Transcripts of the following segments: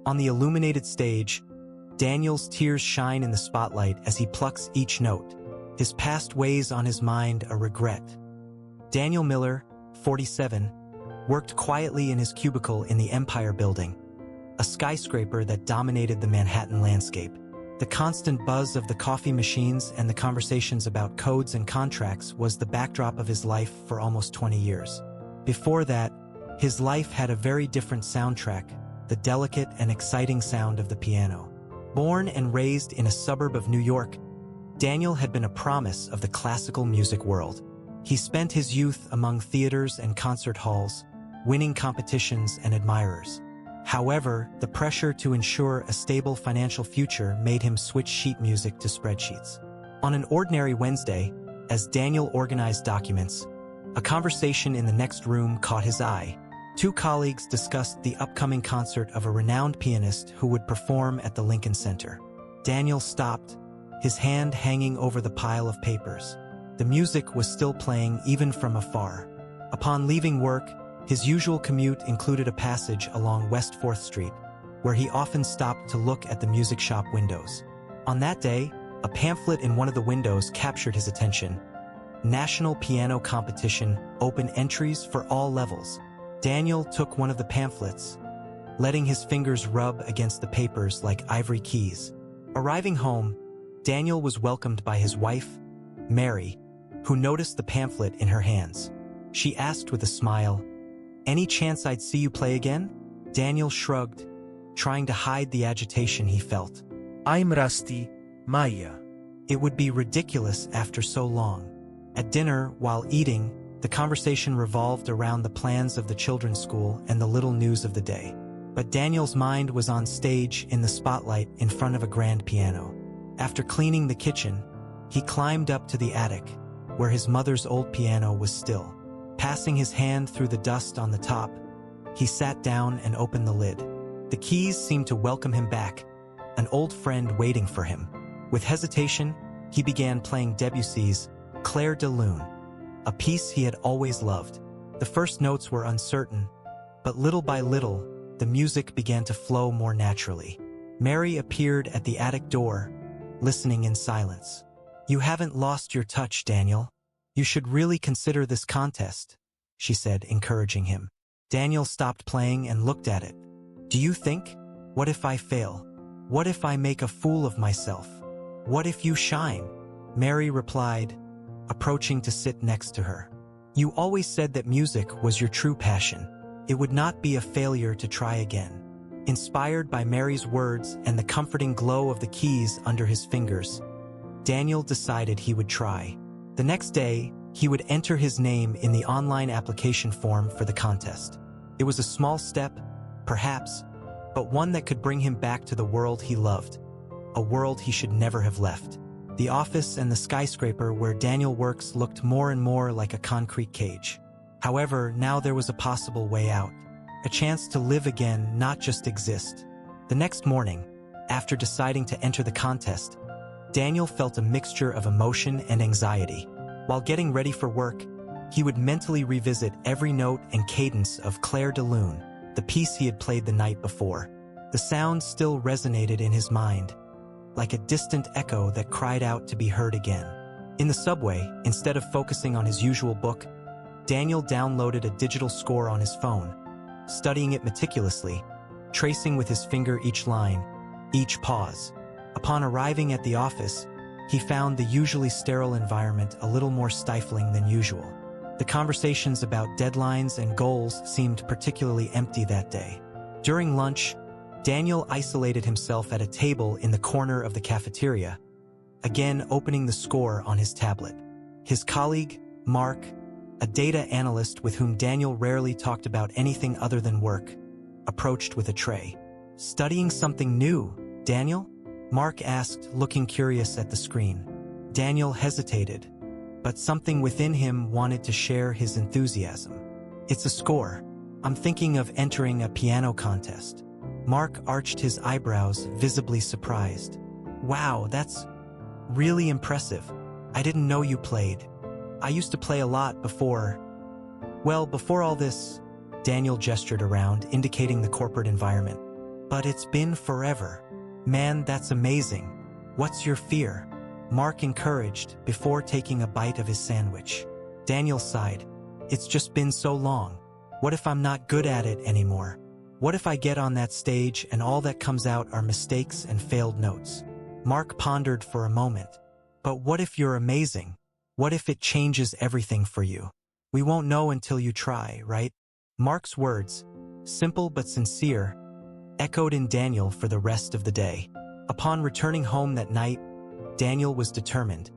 On the illuminated stage, Daniel's tears shine in the spotlight as he plucks each note. His past weighs on his mind a regret. Daniel Miller, 47, worked quietly in his cubicle in the Empire Building, a skyscraper that dominated the Manhattan landscape. The constant buzz of the coffee machines and the conversations about codes and contracts was the backdrop of his life for almost 20 years. Before that, his life had a very different soundtrack, the delicate and exciting sound of the piano. Born and raised in a suburb of New York, Daniel had been a promise of the classical music world. He spent his youth among theaters and concert halls, winning competitions and admirers. However, the pressure to ensure a stable financial future made him switch sheet music to spreadsheets. On an ordinary Wednesday, as Daniel organized documents, a conversation in the next room caught his eye. Two colleagues discussed the upcoming concert of a renowned pianist who would perform at the Lincoln Center. Daniel stopped, his hand hanging over the pile of papers. The music was still playing even from afar. Upon leaving work, his usual commute included a passage along West 4th Street, where he often stopped to look at the music shop windows. On that day, a pamphlet in one of the windows captured his attention. National Piano Competition, open entries for all levels. Daniel took one of the pamphlets, letting his fingers rub against the papers like ivory keys. Arriving home, Daniel was welcomed by his wife, Mary, who noticed the pamphlet in her hands. She asked with a smile, "Any chance I'd see you play again?" Daniel shrugged, trying to hide the agitation he felt. "I'm rusty, Maya." It would be ridiculous after so long. At dinner, while eating, the conversation revolved around the plans of the children's school and the little news of the day. But Daniel's mind was on stage in the spotlight in front of a grand piano. After cleaning the kitchen, he climbed up to the attic, where his mother's old piano was still. Passing his hand through the dust on the top, he sat down and opened the lid. The keys seemed to welcome him back, an old friend waiting for him. With hesitation, he began playing Debussy's Clair de Lune, a piece he had always loved. The first notes were uncertain, but little by little, the music began to flow more naturally. Mary appeared at the attic door, listening in silence. "You haven't lost your touch, Daniel. You should really consider this contest," she said, encouraging him. Daniel stopped playing and looked at it. "Do you think? What if I fail? What if I make a fool of myself? What if you shine?" Mary replied, approaching to sit next to her. "You always said that music was your true passion. It would not be a failure to try again." Inspired by Mary's words and the comforting glow of the keys under his fingers, Daniel decided he would try. The next day, he would enter his name in the online application form for the contest. It was a small step, perhaps, but one that could bring him back to the world he loved, a world he should never have left. The office and the skyscraper where Daniel works looked more and more like a concrete cage. However, now there was a possible way out, a chance to live again, not just exist. The next morning, after deciding to enter the contest, Daniel felt a mixture of emotion and anxiety. While getting ready for work, he would mentally revisit every note and cadence of Clair de Lune, the piece he had played the night before. The sound still resonated in his mind, like a distant echo that cried out to be heard again. In the subway, instead of focusing on his usual book, Daniel downloaded a digital score on his phone, studying it meticulously, tracing with his finger each line, each pause. Upon arriving at the office, he found the usually sterile environment a little more stifling than usual. The conversations about deadlines and goals seemed particularly empty that day. During lunch, Daniel isolated himself at a table in the corner of the cafeteria, again opening the score on his tablet. His colleague, Mark, a data analyst with whom Daniel rarely talked about anything other than work, approached with a tray. "Studying something new, Daniel?" Mark asked, looking curious at the screen. Daniel hesitated, but something within him wanted to share his enthusiasm. "It's a score. I'm thinking of entering a piano contest." Mark arched his eyebrows, visibly surprised. "Wow, that's really impressive. I didn't know you played. I used to play a lot before." "Well, before all this," Daniel gestured around, indicating the corporate environment. But it's been forever. Man, that's amazing. What's your fear? Mark encouraged before taking a bite of his sandwich. Daniel sighed. It's just been so long. What if I'm not good at it anymore? What if I get on that stage and all that comes out are mistakes and failed notes? Mark pondered for a moment. But what if you're amazing? What if it changes everything for you? We won't know until you try, right? Mark's words, simple but sincere, echoed in Daniel for the rest of the day. Upon returning home that night, Daniel was determined,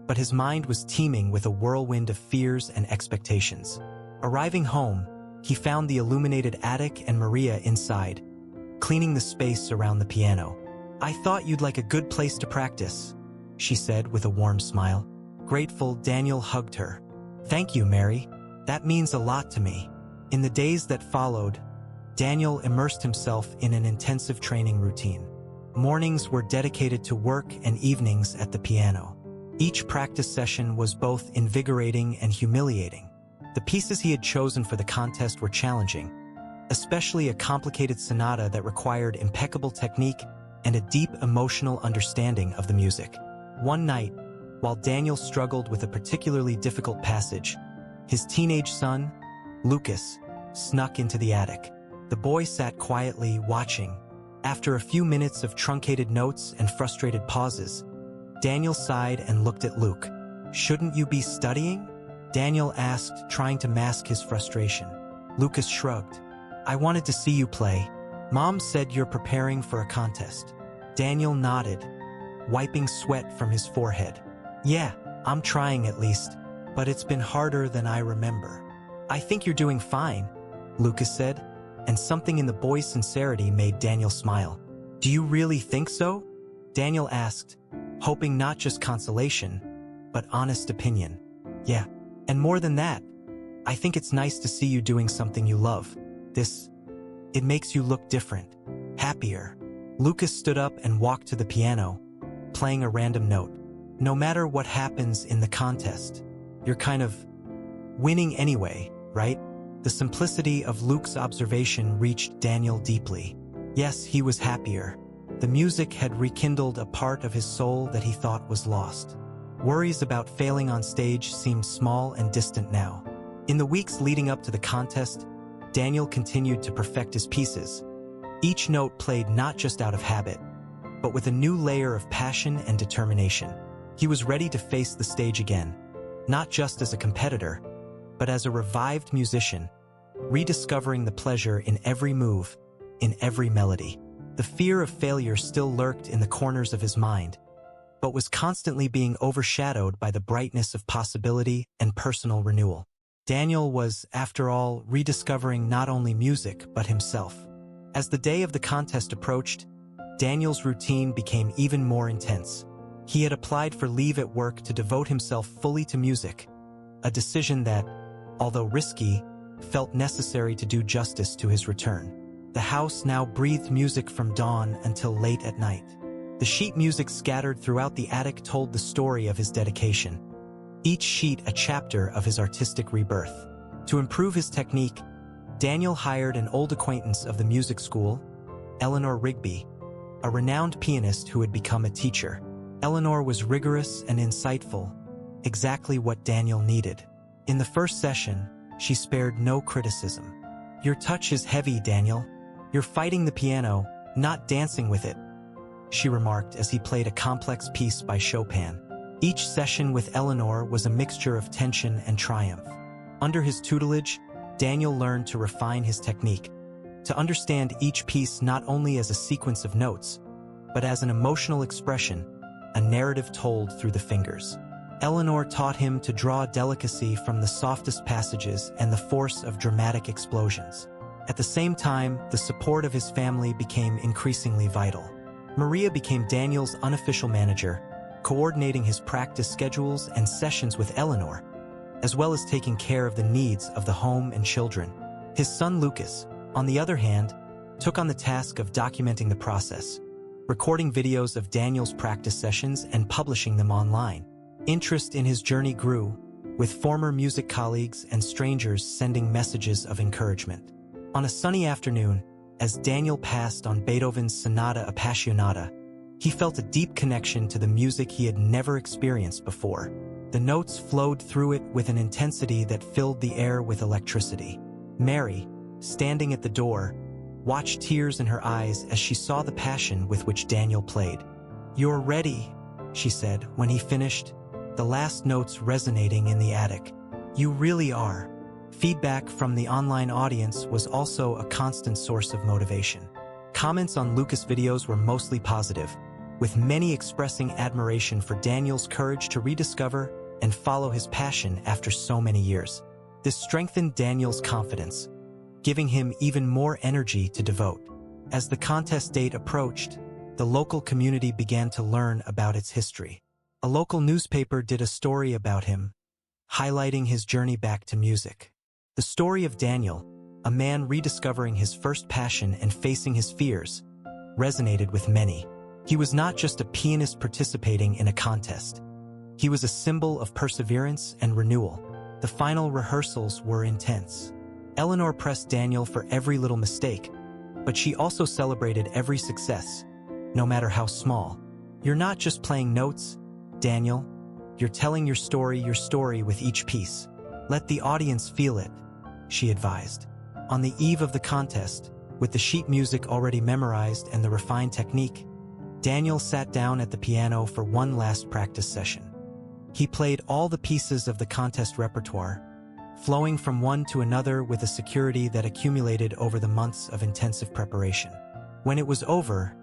but his mind was teeming with a whirlwind of fears and expectations. Arriving home, he found the illuminated attic and Maria inside, cleaning the space around the piano. I thought you'd like a good place to practice, she said with a warm smile. Grateful, Daniel hugged her. Thank you, Mary. That means a lot to me. In the days that followed, Daniel immersed himself in an intensive training routine. Mornings were dedicated to work and evenings at the piano. Each practice session was both invigorating and humiliating. The pieces he had chosen for the contest were challenging, especially a complicated sonata that required impeccable technique and a deep emotional understanding of the music. One night, while Daniel struggled with a particularly difficult passage, his teenage son, Lucas, snuck into the attic. The boy sat quietly, watching. After a few minutes of truncated notes and frustrated pauses, Daniel sighed and looked at Luke. Shouldn't you be studying? Daniel asked, trying to mask his frustration. Lucas shrugged. I wanted to see you play. Mom said you're preparing for a contest. Daniel nodded, wiping sweat from his forehead. Yeah, I'm trying at least, but it's been harder than I remember. I think you're doing fine, Lucas said, and something in the boy's sincerity made Daniel smile. Do you really think so? Daniel asked, hoping not just consolation, but honest opinion. Yeah, and more than that, I think it's nice to see you doing something you love. It makes you look different, happier. Lucas stood up and walked to the piano, playing a random note. No matter what happens in the contest, you're kind of winning anyway, right? The simplicity of Luke's observation reached Daniel deeply. Yes, he was happier. The music had rekindled a part of his soul that he thought was lost. Worries about failing on stage seemed small and distant now. In the weeks leading up to the contest, Daniel continued to perfect his pieces. Each note played not just out of habit, but with a new layer of passion and determination. He was ready to face the stage again, not just as a competitor, but as a revived musician, rediscovering the pleasure in every move, in every melody. The fear of failure still lurked in the corners of his mind, but was constantly being overshadowed by the brightness of possibility and personal renewal. Daniel was, after all, rediscovering not only music, but himself. As the day of the contest approached, Daniel's routine became even more intense. He had applied for leave at work to devote himself fully to music, a decision that, although risky, felt necessary to do justice to his return. The house now breathed music from dawn until late at night. The sheet music scattered throughout the attic told the story of his dedication, each sheet a chapter of his artistic rebirth. To improve his technique, Daniel hired an old acquaintance of the music school, Eleanor Rigby, a renowned pianist who had become a teacher. Eleanor was rigorous and insightful, exactly what Daniel needed. In the first session, she spared no criticism. Your touch is heavy, Daniel. You're fighting the piano, not dancing with it, she remarked as he played a complex piece by Chopin. Each session with Eleanor was a mixture of tension and triumph. Under his tutelage, Daniel learned to refine his technique, to understand each piece not only as a sequence of notes, but as an emotional expression, a narrative told through the fingers. Eleanor taught him to draw delicacy from the softest passages and the force of dramatic explosions. At the same time, the support of his family became increasingly vital. Maria became Daniel's unofficial manager, coordinating his practice schedules and sessions with Eleanor, as well as taking care of the needs of the home and children. His son Lucas, on the other hand, took on the task of documenting the process, recording videos of Daniel's practice sessions and publishing them online. Interest in his journey grew, with former music colleagues and strangers sending messages of encouragement. On a sunny afternoon, as Daniel passed on Beethoven's Sonata Appassionata, he felt a deep connection to the music he had never experienced before. The notes flowed through it with an intensity that filled the air with electricity. Mary, standing at the door, watched tears in her eyes as she saw the passion with which Daniel played. "You're ready," she said when he finished, the last notes resonating in the attic. "You really are." Feedback from the online audience was also a constant source of motivation. Comments on Lucas' videos were mostly positive, with many expressing admiration for Daniel's courage to rediscover and follow his passion after so many years. This strengthened Daniel's confidence, giving him even more energy to devote. As the contest date approached, the local community began to learn about its history. A local newspaper did a story about him, highlighting his journey back to music. The story of Daniel, a man rediscovering his first passion and facing his fears, resonated with many. He was not just a pianist participating in a contest. He was a symbol of perseverance and renewal. The final rehearsals were intense. Eleanor pressed Daniel for every little mistake, but she also celebrated every success, no matter how small. "You're not just playing notes, Daniel. You're telling your story with each piece. Let the audience feel it," she advised. On the eve of the contest, with the sheet music already memorized and the refined technique, Daniel sat down at the piano for one last practice session. He played all the pieces of the contest repertoire, flowing from one to another with a security that accumulated over the months of intensive preparation. When it was over,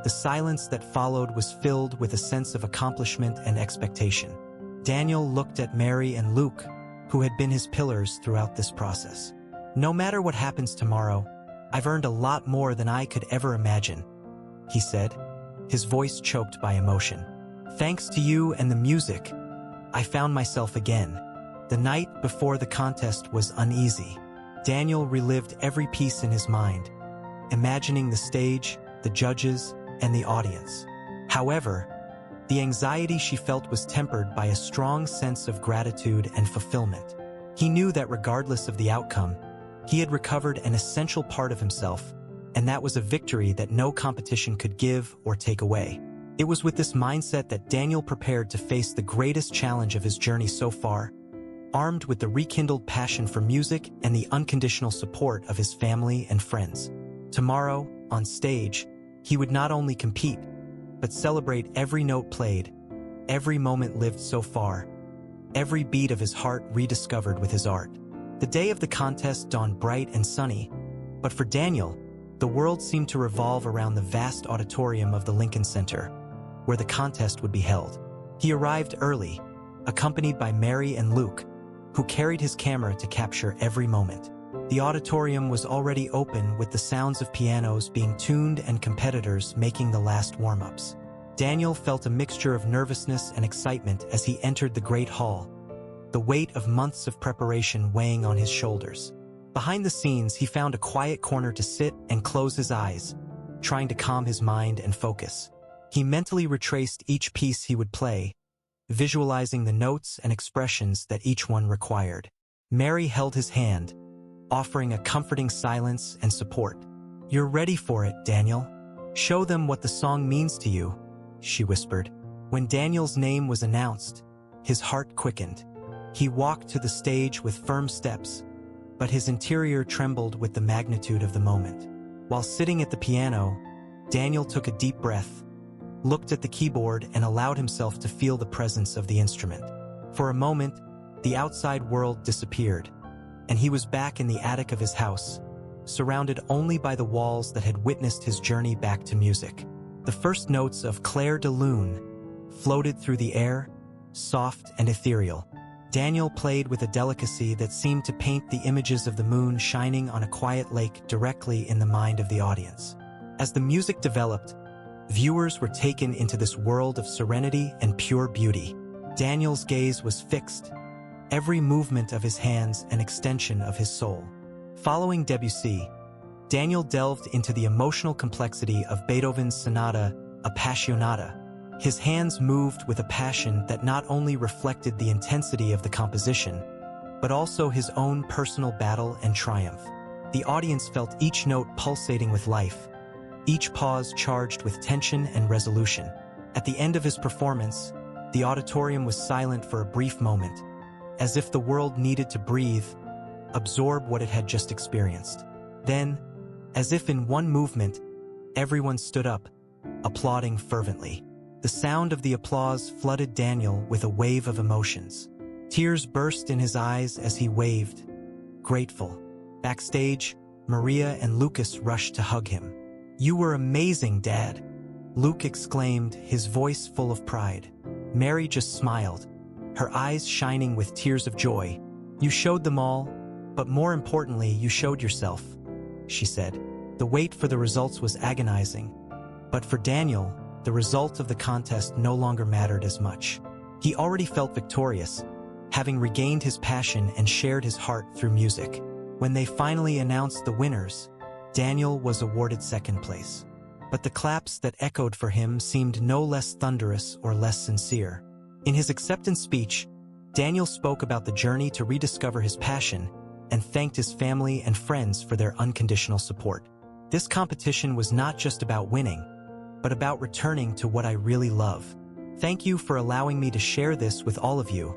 the silence that followed was filled with a sense of accomplishment and expectation. Daniel looked at Mary and Luke, who had been his pillars throughout this process. "No matter what happens tomorrow, I've earned a lot more than I could ever imagine," he said, his voice choked by emotion. "Thanks to you and the music, I found myself again." The night before the contest was uneasy. Daniel relived every piece in his mind, imagining the stage, the judges, and the audience. However, the anxiety she felt was tempered by a strong sense of gratitude and fulfillment. He knew that regardless of the outcome, he had recovered an essential part of himself, and that was a victory that no competition could give or take away. It was with this mindset that Daniel prepared to face the greatest challenge of his journey so far, armed with the rekindled passion for music and the unconditional support of his family and friends. Tomorrow, on stage, he would not only compete, but celebrate every note played, every moment lived so far, every beat of his heart rediscovered with his art. The day of the contest dawned bright and sunny, but for Daniel, the world seemed to revolve around the vast auditorium of the Lincoln Center, where the contest would be held. He arrived early, accompanied by Mary and Luke, who carried his camera to capture every moment. The auditorium was already open with the sounds of pianos being tuned and competitors making the last warm-ups. Daniel felt a mixture of nervousness and excitement as he entered the great hall, the weight of months of preparation weighing on his shoulders. Behind the scenes, he found a quiet corner to sit and close his eyes, trying to calm his mind and focus. He mentally retraced each piece he would play, visualizing the notes and expressions that each one required. Mary held his hand, offering a comforting silence and support. "You're ready for it, Daniel. Show them what the song means to you," she whispered. When Daniel's name was announced, his heart quickened. He walked to the stage with firm steps, but his interior trembled with the magnitude of the moment. While sitting at the piano, Daniel took a deep breath, looked at the keyboard, and allowed himself to feel the presence of the instrument. For a moment, the outside world disappeared, and he was back in the attic of his house, surrounded only by the walls that had witnessed his journey back to music. The first notes of Clair de Lune floated through the air, soft and ethereal. Daniel played with a delicacy that seemed to paint the images of the moon shining on a quiet lake directly in the mind of the audience. As the music developed, viewers were taken into this world of serenity and pure beauty. Daniel's gaze was fixed, every movement of his hands an extension of his soul. Following Debussy, Daniel delved into the emotional complexity of Beethoven's Sonata Appassionata. His hands moved with a passion that not only reflected the intensity of the composition, but also his own personal battle and triumph. The audience felt each note pulsating with life, each pause charged with tension and resolution. At the end of his performance, the auditorium was silent for a brief moment, as if the world needed to breathe, absorb what it had just experienced. Then, as if in one movement, everyone stood up, applauding fervently. The sound of the applause flooded Daniel with a wave of emotions. Tears burst in his eyes as he waved, grateful. Backstage, Maria and Lucas rushed to hug him. "You were amazing, Dad," Luke exclaimed, his voice full of pride. Mary just smiled, her eyes shining with tears of joy. "You showed them all, but more importantly, you showed yourself," she said. The wait for the results was agonizing, but for Daniel, the result of the contest no longer mattered as much. He already felt victorious, having regained his passion and shared his heart through music. When they finally announced the winners, Daniel was awarded second place. But the claps that echoed for him seemed no less thunderous or less sincere. In his acceptance speech, Daniel spoke about the journey to rediscover his passion and thanked his family and friends for their unconditional support. "This competition was not just about winning, but about returning to what I really love. Thank you for allowing me to share this with all of you,"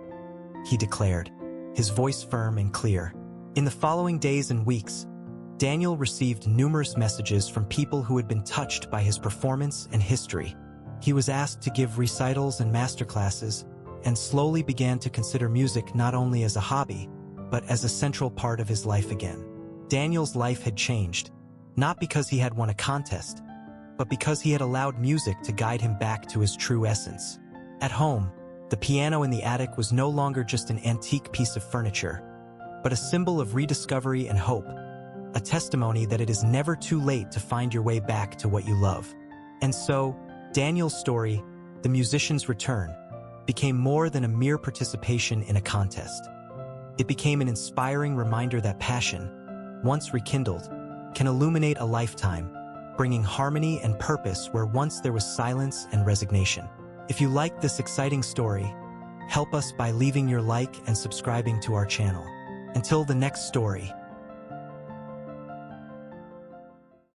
he declared, his voice firm and clear. In the following days and weeks, Daniel received numerous messages from people who had been touched by his performance and history. He was asked to give recitals and masterclasses, and slowly began to consider music not only as a hobby, but as a central part of his life again. Daniel's life had changed, not because he had won a contest, but because he had allowed music to guide him back to his true essence. At home, the piano in the attic was no longer just an antique piece of furniture, but a symbol of rediscovery and hope, a testimony that it is never too late to find your way back to what you love. And so, Daniel's story, The Musician's Return, became more than a mere participation in a contest. It became an inspiring reminder that passion, once rekindled, can illuminate a lifetime, bringing harmony and purpose where once there was silence and resignation. If you liked this exciting story, help us by leaving your like and subscribing to our channel. Until the next story.